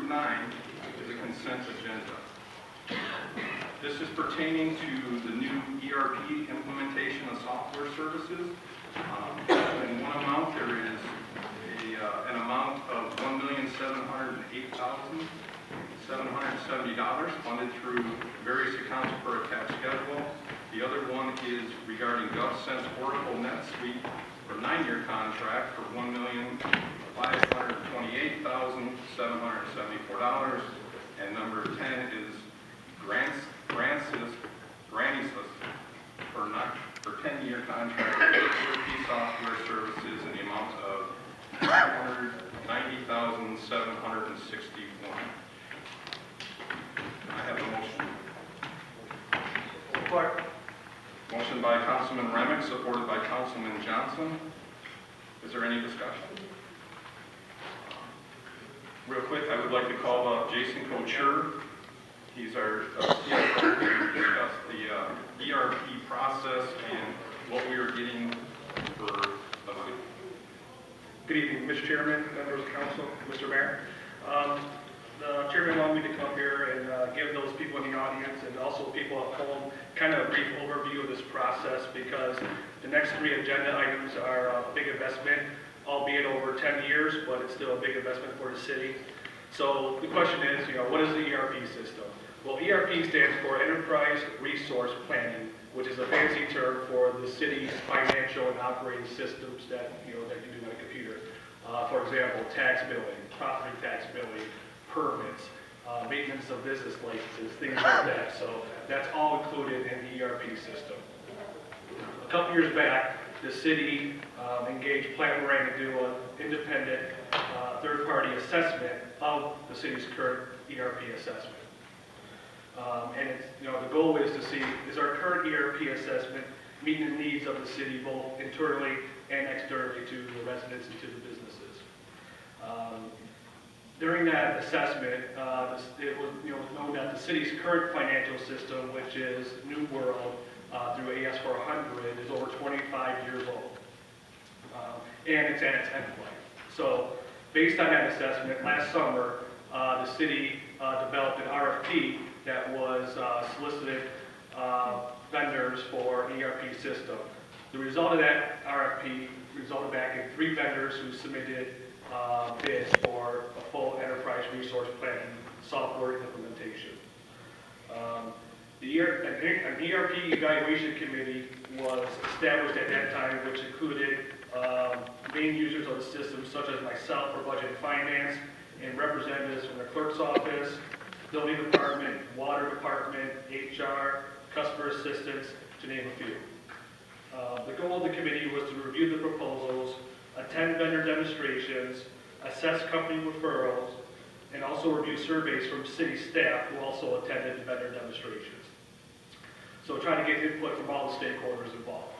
through 9 is a consent agenda. This is pertaining to the new ERP implementation of software services. In one amount, there is an amount of $1,708,770 funded through various accounts per attached schedule. The other one is regarding GovSense Oracle NetSuite for 9-year contract for $1,528,774. And number 10 is Granicus for 10-year contract for ERP software services in the amount of $590,761. I have a motion. Support. Motion by Councilman Remick, supported by Councilman Johnson. Is there any discussion? Real quick, I would like to call up Jason Couture. He's our CFO to discuss the ERP process and what we are getting for the money. Good evening, Mr. Chairman, members of council, Mr. Mayor. The chairman wanted me to come here and give those people in the audience and also people at home kind of a brief overview of this process, because the next 3 agenda items are a big investment, albeit over 10 years, but it's still a big investment for the city. So the question is, what is the ERP system? Well, ERP stands for Enterprise Resource Planning, which is a fancy term for the city's financial and operating systems that you do on a computer. For example, tax billing, property tax billing, permits, maintenance of business licenses, things like that. So that's all included in the ERP system. A couple years back, the city engaged Plant Moran to do an independent third-party assessment of the city's current ERP assessment. And it's, the goal is to see, is our current ERP assessment meeting the needs of the city both internally and externally to the residents and to the businesses. During that assessment, it was known that the city's current financial system, which is New World through AS400, is over 25 years old. And it's at its end of life. So based on that assessment, last summer, the city developed an RFP that was solicited vendors for an ERP system. The result of that RFP resulted back in 3 vendors who submitted bids for a full enterprise resource planning software implementation. An ERP evaluation committee was established at that time, which included main users of the system, such as myself for budget and finance, and representatives from the clerk's office, building department, water department, HR, customer assistance, to name a few. The goal of the committee was to review the proposals, attend vendor demonstrations, assess company referrals, and also review surveys from city staff who also attended the vendor demonstrations. So try to get input from all the stakeholders involved.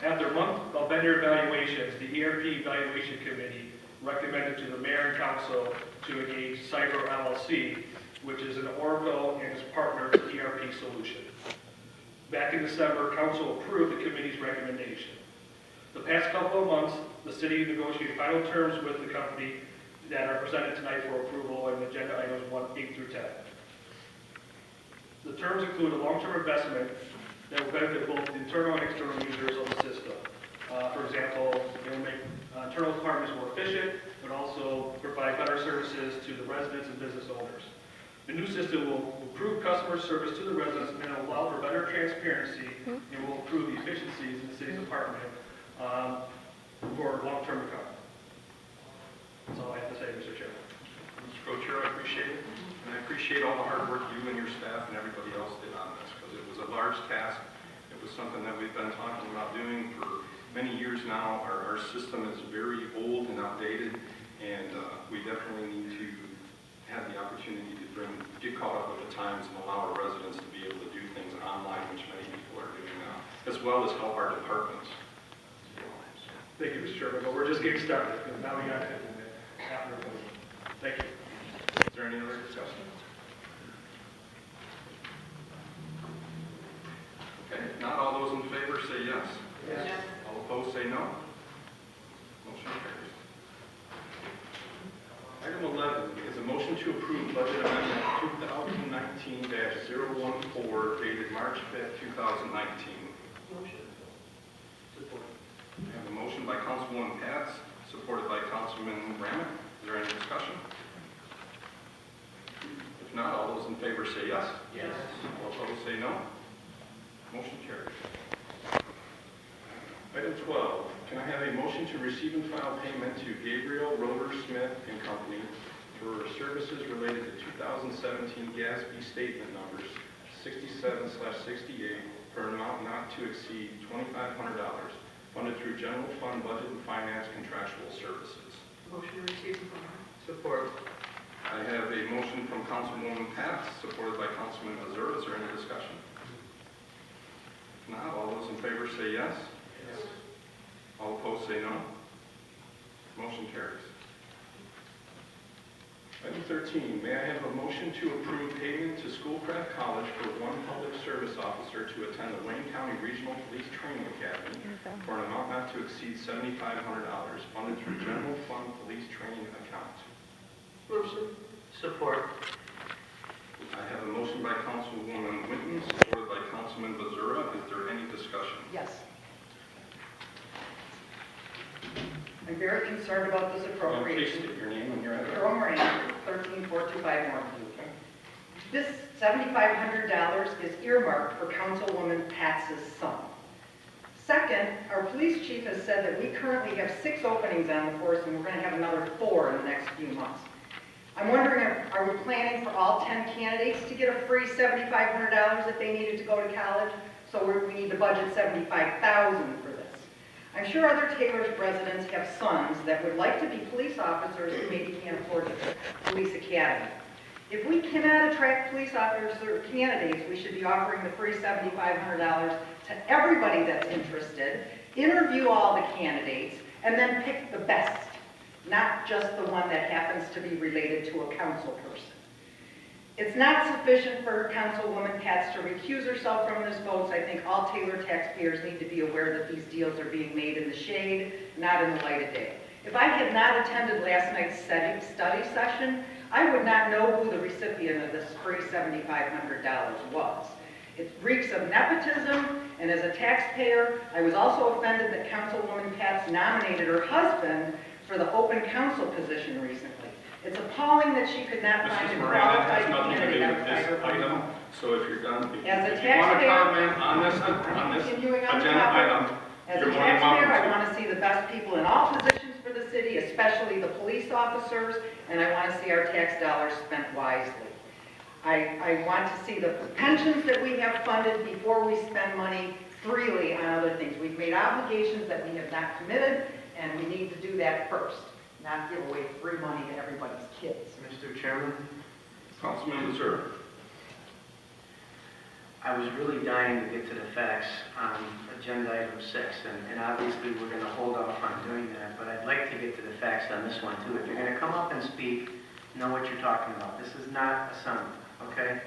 After a month of vendor evaluations, the ERP Evaluation Committee recommended to the Mayor and Council to engage Ciber LLC, which is an Oracle and its partner's ERP solution. Back in December, Council approved the committee's recommendation. The past couple of months, the city negotiated final terms with the company that are presented tonight for approval in agenda items 8 through 10. The terms include a long-term investment that will benefit both internal and external users of the system. For example, it will make internal departments more efficient, but also provide better services to the residents and business owners. The new system will improve customer service to the residents and will allow for better transparency and will improve the efficiencies in the city's department for long-term to come. That's all I have to say, Mr. Chairman. Mr. Co-Chair, I appreciate it. And I appreciate all the hard work you and your staff and everybody else did on this, because it was a large task. It was something that we've been talking about doing for many years now. Our system is very old and outdated, and we definitely need to have the opportunity to get caught up with the times and allow our residents to be able to do things online, which many people are doing now, as well as help our departments. Thank you, Mr. Chairman, but we're just getting started. Now we got to implement after approval. Thank you. Is there any other discussion? Okay, if not, all those in favor say yes. Yes. All opposed say no. Motion carries. Item 11 is a motion to approve budget amendment 2019-014 dated March 5th, 2019. Motion. Support. We have a motion by Councilwoman Pats, supported by Councilman Ramick. Is there any discussion? If not, all those in favor say yes. Yes. All opposed say no. Motion carries. Item 12, can I have a motion to receive and file payment to Gabriel, Roeder, Smith and Company for services related to 2017 GASB Statement Numbers 67/68 for an amount not to exceed $2,500, funded through General Fund Budget and Finance Contractual Services. Motion to receive and file. Support. I have a motion from Councilwoman Pats, supported by Councilman Azura. Is there any discussion? If not, all those in favor say yes. Yes. All opposed say no. Motion carries. Item 13, may I have a motion to approve payment to Schoolcraft College for one public service officer to attend the Wayne County Regional Police Training Academy for an amount not to exceed $7,500, funded through General Fund Police Training Account. Motion. Support. I have a motion by Councilwoman Winton, supported by Councilman Bazura. Is there any discussion? Yes. I'm very concerned about this Please appropriation. state your name and your address. Carol Moran, 13425 Northview. This $7,500 is earmarked for Councilwoman Patz's son. Second, our police chief has said that we currently have 6 openings on the force and we're going to have another 4 in the next few months. I'm wondering, are we planning for all 10 candidates to get a free $7,500 if they needed to go to college? So we need to budget $75,000 for this. I'm sure other Taylor's residents have sons that would like to be police officers who maybe can't afford the police academy. If we cannot attract police officer candidates, we should be offering the free $7,500 to everybody that's interested, interview all the candidates, and then pick the best, not just the one that happens to be related to a council person. It's not sufficient for Councilwoman Pats to recuse herself from this vote. I think all Taylor taxpayers need to be aware that these deals are being made in the shade, not in the light of day. If I had not attended last night's study session, I would not know who the recipient of this free $7,500 was. It reeks of nepotism, and as a taxpayer, I was also offended that Councilwoman Pats nominated her husband for the open council position recently. It's appalling that she could not find Mrs. a Moran, that qualified has nothing to do candidate with outside this her item, home. so if you're done, if As a you want to taxpayer- comment on this Continuing on the agenda topic. item, As you're a more than taxpayer, I welcome want to see the best people in all positions for the city, especially the police officers, and I want to see our tax dollars spent wisely. I want to see the pensions that we have funded before we spend money freely on other things. We've made obligations that we have not committed, and we need to do that first, not give away free money to everybody's kids. Mr. Chairman, to. Councilman Missouri. I was really dying to get to the facts on agenda item 6, and obviously we're going to hold off on doing that, but I'd like to get to the facts on this one too. If you're going to come up and speak, know what you're talking about. This is not a summary, okay?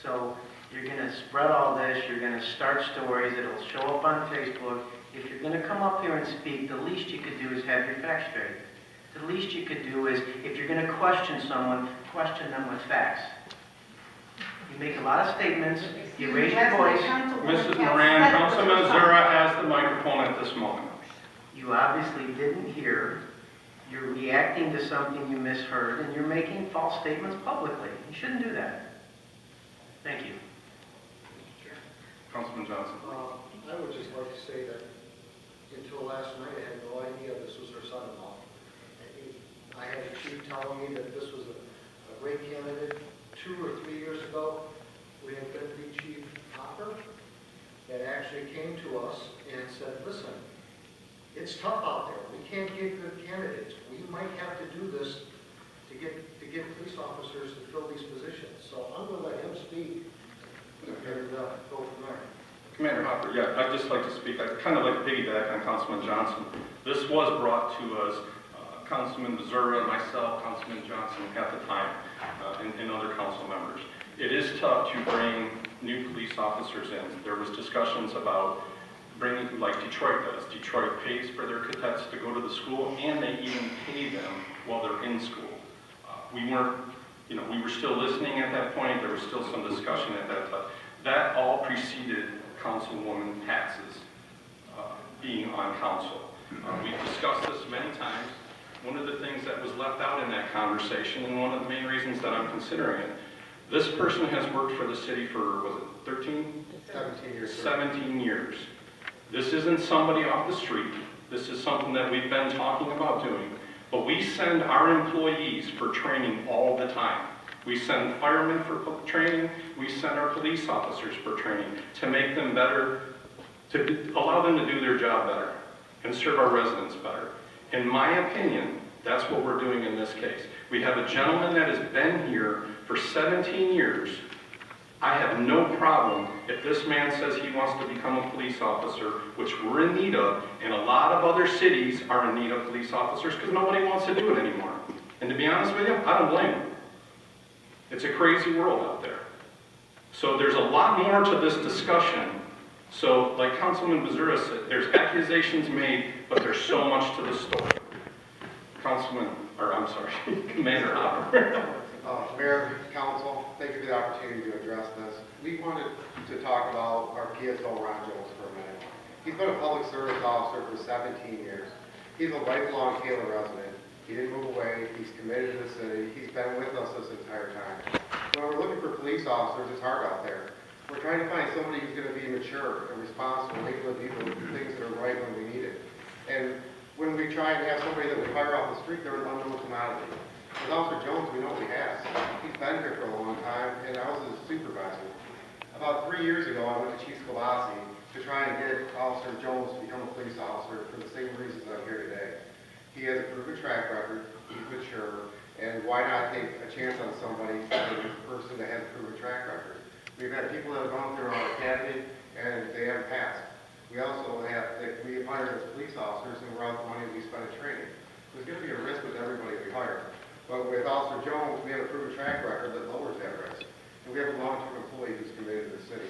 So you're going to spread all this, you're going to start stories, it'll show up on Facebook. If you're going to come up here and speak, the least you could do is have your facts straight. The least you could do is, if you're going to question someone, question them with facts. You make a lot of statements, you raise your voice. Mrs. Moran, Councilman Zura has the microphone at this moment. You obviously didn't hear, you're reacting to something you misheard, and you're making false statements publicly. You shouldn't do that. Thank you. Councilman Johnson. I would just like to say that until last night, I had no idea this was her son-in-law. I had a chief telling me that this was a great candidate. 2 or 3 years ago, we had Deputy Chief Hopper that actually came to us and said, listen, it's tough out there. We can't get good candidates. We might have to do this to get police officers to fill these positions. So I'm going to let him speak and go from there. Commander Hopper, yeah, I'd just like to speak. I'd kind of like to piggyback on Councilman Johnson. This was brought to us, Councilman Missouri, myself, Councilman Johnson at the time, and other council members. It is tough to bring new police officers in. There was discussions about bringing, like Detroit does. Detroit pays for their cadets to go to the school, and they even pay them while they're in school. We weren't, we were still listening at that point. There was still some discussion at that time. That all preceded Councilwoman Patz's being on council. We've discussed this many times. One of the things that was left out in that conversation, and one of the main reasons that I'm considering it, this person has worked for the city for, was it 13? 17 years. 17 years. This isn't somebody off the street. This is something that we've been talking about doing. But we send our employees for training all the time. We send firemen for training. We send our police officers for training to make them better, to allow them to do their job better and serve our residents better. In my opinion, that's what we're doing in this case. We have a gentleman that has been here for 17 years. I have no problem if this man says he wants to become a police officer, which we're in need of, and a lot of other cities are in need of police officers because nobody wants to do it anymore. And to be honest with you, I don't blame them. It's a crazy world out there. So there's a lot more to this discussion. So like Councilman Bezura said, there's accusations made, but there's so much to the story. Commander Hopper. Mayor, Council, thank you for the opportunity to address this. We wanted to talk about our PSO Ron Jones for a minute. He's been a public service officer for 17 years. He's a lifelong Taylor resident. He didn't move away. He's committed to the city. He's been with us this entire time. When we're looking for police officers, it's hard out there. We're trying to find somebody who's going to be mature and responsible, able to do things that are right when we need it. And when we try and have somebody that we hire off the street, they're an unknown commodity. With Officer Jones, we know what he has. He's been here for a long time, and I was his supervisor. About 3 years ago, I went to Chief Scalasi to try and get Officer Jones to become a police officer for the same reasons I'm here today. He has a proven track record, he's mature, and why not take a chance on somebody, a person that has a proven track record? We've had people that have gone through our academy, and they haven't passed. We also have, we hired as police officers, and we're out the money we spend in training. There's going to be a risk with everybody we hire. But with Officer Jones, we have a proven track record that lowers that risk. And we have a long-term employee who's committed to the city.